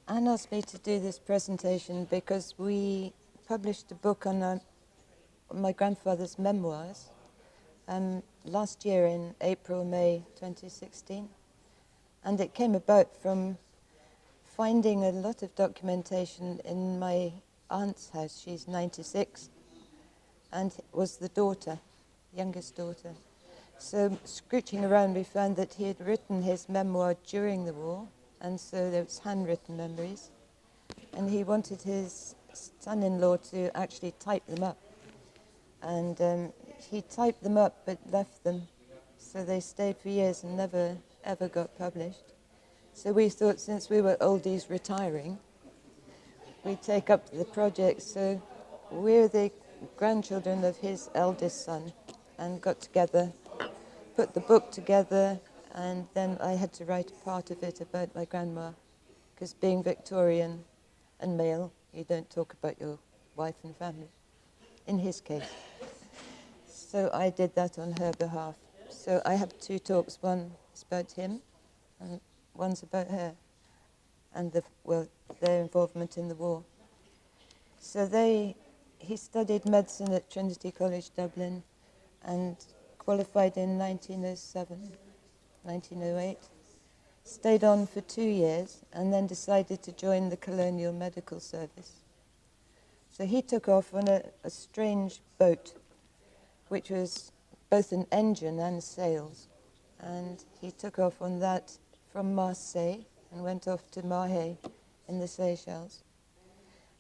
Anne asked me to do this presentation because we published a book on my grandfather's memoirs last year in April, May 2016. And it came about from finding a lot of documentation in my aunt's house. She's 96 and was the daughter, youngest daughter. So scooching around, we found that he had written his memoir during the war, and so there was handwritten memories. And he wanted his son-in-law to actually type them up. And he typed them up but left them. So they stayed for years and never, ever got published. So we thought, since we were oldies retiring, we'd take up the project. So we're the grandchildren of his eldest son and got together, put the book together, and then I had to write a part of it about my grandma, because being Victorian and male, you don't talk about your wife and family, in his case. So I did that on her behalf. So I have two talks. One is about him, and one's about her, and their involvement in the war. So he studied medicine at Trinity College Dublin, and qualified in 1907, 1908. Stayed on for 2 years, and then decided to join the Colonial Medical Service. So he took off on a strange boat, which was both an engine and sails. And he took off on that from Marseille and went off to Mahé in the Seychelles.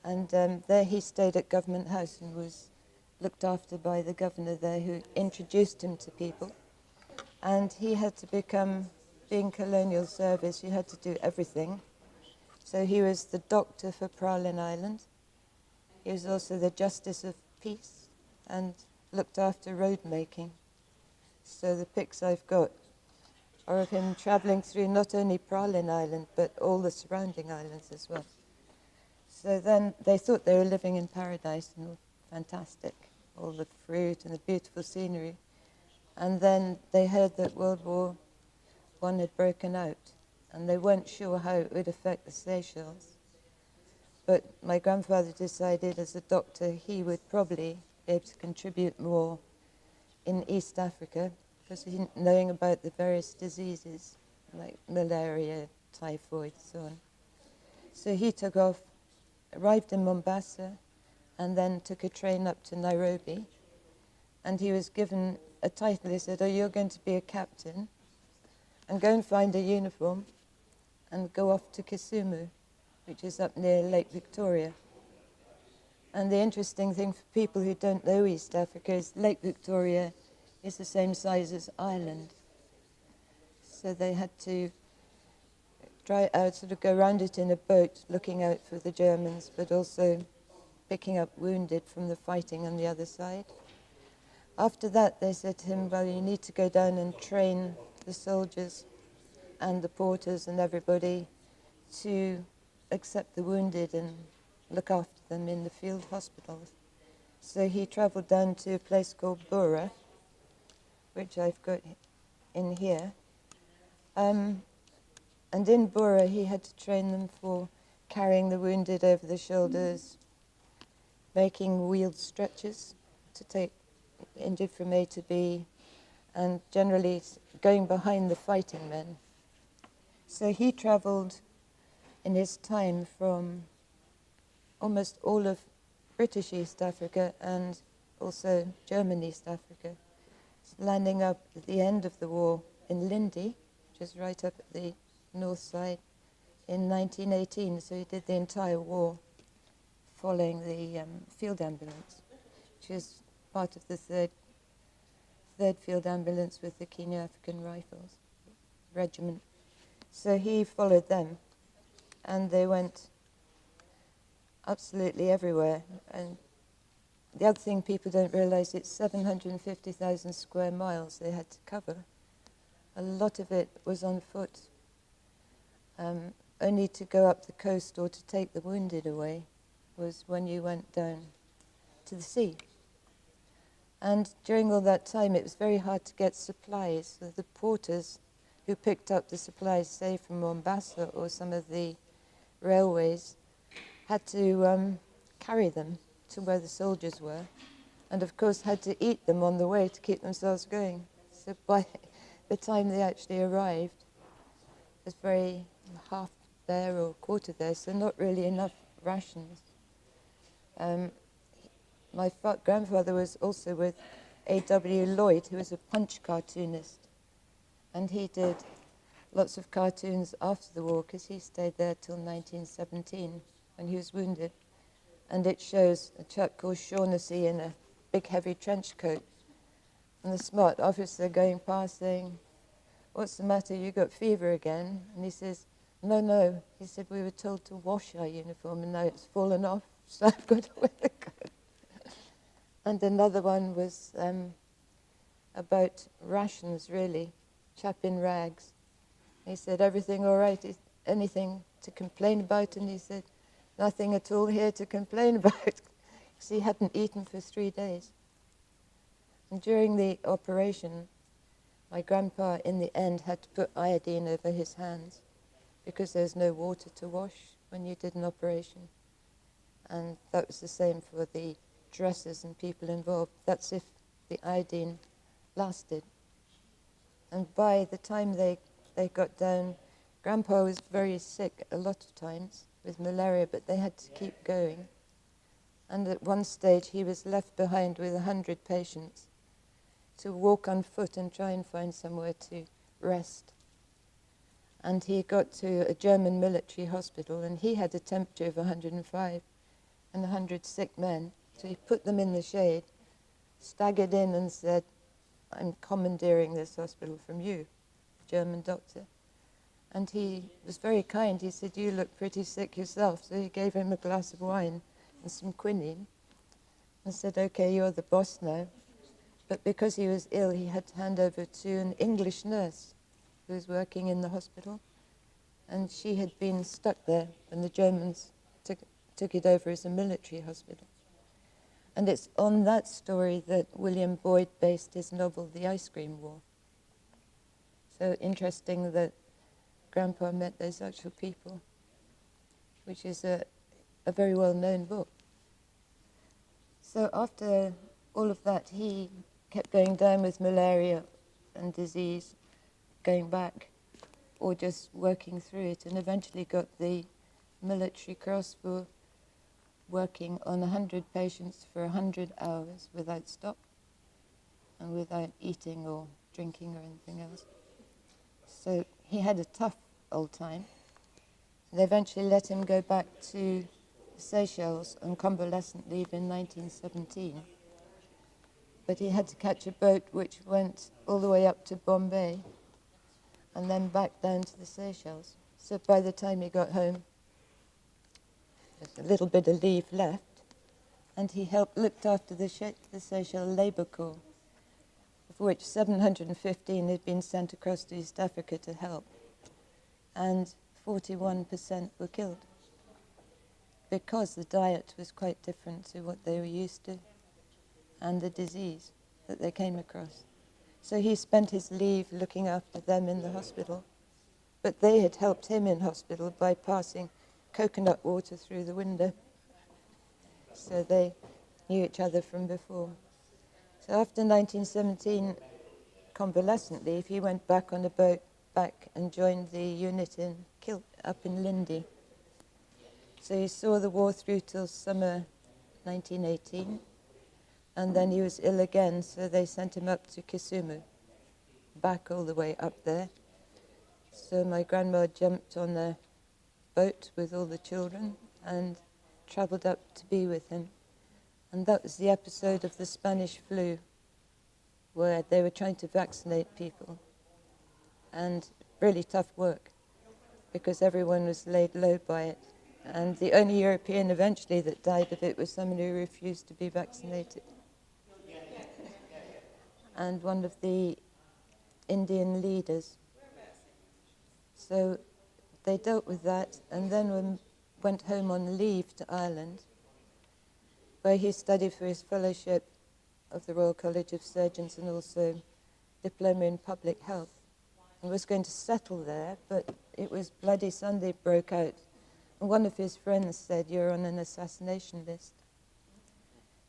And there he stayed at Government House and was looked after by the governor there, who introduced him to people. And he had to become, being colonial service, you had to do everything. So he was the doctor for Prowlin Island. He was also the Justice of Peace and looked after road making. So the pics I've got are of him traveling through not only Prowlin Island, but all the surrounding islands as well. So then they thought they were living in paradise and fantastic, all the fruit and the beautiful scenery. And then they heard that World War I had broken out, and they weren't sure how it would affect the Seychelles. But my grandfather decided, as a doctor, he would probably be able to contribute more in East Africa, because he knowing about the various diseases like malaria, typhoid, so on. So he took off, arrived in Mombasa, and then took a train up to Nairobi. And he was given a title. He said, "Oh, you're going to be a captain, and go and find a uniform, and go off to Kisumu, which is up near Lake Victoria." And the interesting thing for people who don't know East Africa is Lake Victoria is the same size as Ireland. So they had to sort of go around it in a boat, looking out for the Germans, but also picking up wounded from the fighting on the other side. After that, they said to him, "Well, you need to go down and train the soldiers and the porters and everybody to accept the wounded and look after them in the field hospitals." So he travelled down to a place called Bura, which I've got in here. And in Bura, he had to train them for carrying the wounded over the shoulders, making wheeled stretchers to take injured from A to B, and generally going behind the fighting men. So he travelled in his time from almost all of British East Africa and also German East Africa, landing up at the end of the war in Lindi, which is right up at the north side, in 1918. So he did the entire war following the field ambulance, which is part of the third field ambulance with the Kenya African Rifles Regiment. So he followed them, and they went absolutely everywhere. And the other thing people don't realize, it's 750,000 square miles they had to cover. A lot of it was on foot. Only to go up the coast or to take the wounded away was when you went down to the sea. And during all that time, it was very hard to get supplies. So the porters who picked up the supplies, say from Mombasa or some of the railways had to carry them to where the soldiers were, and of course had to eat them on the way to keep themselves going. So by the time they actually arrived, it was very half there or quarter there, so not really enough rations. My grandfather was also with A.W. Lloyd, who was a Punch cartoonist, and he did lots of cartoons after the war because he stayed there till 1917 when he was wounded. And it shows a chap called Shaughnessy in a big heavy trench coat and the smart officer going past saying, "What's the matter, you got fever again?" And he says, No. He said, "We were told to wash our uniform and now it's fallen off, so I've got to wear the coat." And another one was about rations, really, chap in rags. He said, "Everything all right? Is anything to complain about?" And he said, "Nothing at all here to complain about," because he hadn't eaten for 3 days. And during the operation, my grandpa, in the end, had to put iodine over his hands because there's no water to wash when you did an operation. And that was the same for the dressers and people involved. That's if the iodine lasted. And by the time they got down, Grandpa was very sick a lot of times with malaria, but they had to keep going. And at one stage, he was left behind with 100 patients to walk on foot and try and find somewhere to rest. And he got to a German military hospital, and he had a temperature of 105 and 100 sick men. So he put them in the shade, staggered in and said, "I'm commandeering this hospital from you," German doctor. And he was very kind. He said, "You look pretty sick yourself." So he gave him a glass of wine and some quinine and said, "Okay, you're the boss now." But because he was ill, he had to hand over to an English nurse who was working in the hospital. And she had been stuck there when the Germans took it over as a military hospital. And it's on that story that William Boyd based his novel, The Ice Cream War. So interesting that Grandpa met those actual people, which is a very well-known book. So after all of that, he kept going down with malaria and disease, going back, or just working through it, and eventually got the Military Cross for working on 100 patients for 100 hours without stop and without eating or drinking or anything else. So he had a tough old time. They eventually let him go back to the Seychelles on convalescent leave in 1917. But he had to catch a boat which went all the way up to Bombay and then back down to the Seychelles. So by the time he got home, there's a little bit of leave left, and he looked after the Seychelles Labour Corps, of which 715 had been sent across to East Africa to help, and 41% were killed because the diet was quite different to what they were used to and the disease that they came across. So he spent his leave looking after them in the hospital, but they had helped him in hospital by passing coconut water through the window. So they knew each other from before. So after 1917 convalescent leave, he went back on a boat back and joined the unit up in Lindy. So he saw the war through till summer 1918, and then he was ill again, so they sent him up to Kisumu, back all the way up there. So my grandma jumped on a boat with all the children and travelled up to be with him. And that was the episode of the Spanish flu, where they were trying to vaccinate people. And really tough work, because everyone was laid low by it. And the only European eventually that died of it was someone who refused to be vaccinated. And one of the Indian leaders. So they dealt with that, and then went home on leave to Ireland, where he studied for his fellowship of the Royal College of Surgeons and also diploma in public health, and was going to settle there, but it was Bloody Sunday broke out one of his friends said, "You're on an assassination list,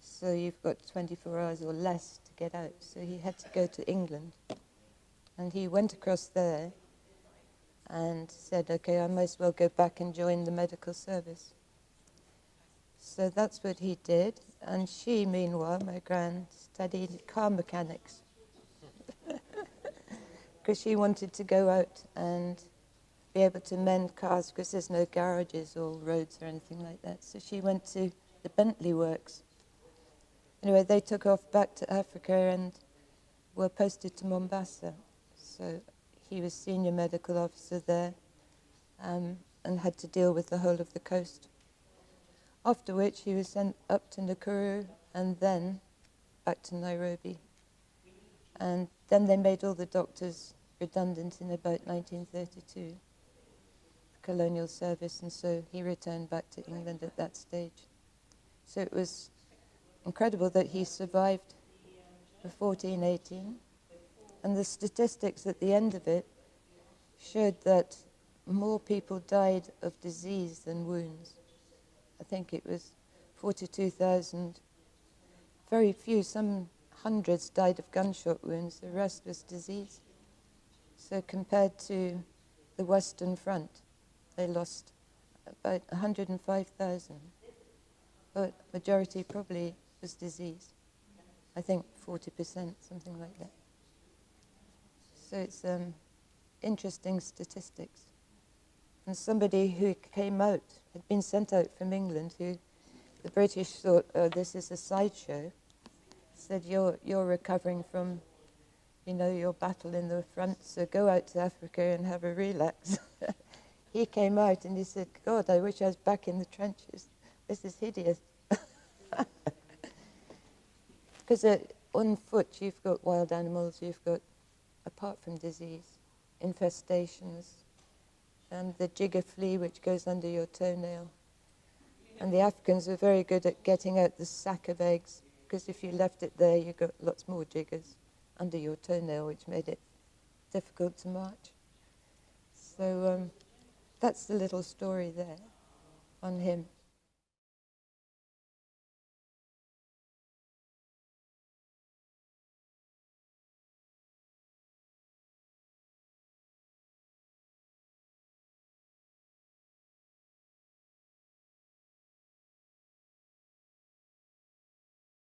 so you've got 24 hours or less to get out." So he had to go to England. And he went across there and said, "Okay, I might as well go back and join the medical service." So that's what he did. And she, meanwhile, my gran, studied car mechanics. Because she wanted to go out and be able to mend cars, because there's no garages or roads or anything like that. So she went to the Bentley works. Anyway, they took off back to Africa and were posted to Mombasa. So he was senior medical officer there, and had to deal with the whole of the coast. After which he was sent up to Nakuru and then back to Nairobi. And then they made all the doctors redundant in about 1932, the colonial service, and so he returned back to England at that stage. So it was incredible that he survived for 14, 18. And the statistics at the end of it showed that more people died of disease than wounds. I think it was 42,000. Very few, some hundreds died of gunshot wounds. The rest was disease. So compared to the Western Front, they lost about 105,000. But majority probably was disease. I think 40%, something like that. So it's interesting statistics. And somebody who came out, had been sent out from England, who the British thought, "Oh, this is a sideshow," said, you're recovering from, your battle in the front, so go out to Africa and have a relax." He came out and he said, "God, I wish I was back in the trenches. This is hideous." Because on foot you've got wild animals, you've got, apart from disease, infestations, and the jigger flea which goes under your toenail. And the Africans were very good at getting out the sack of eggs, because if you left it there, you got lots more jiggers under your toenail, which made it difficult to march. So that's the little story there on him.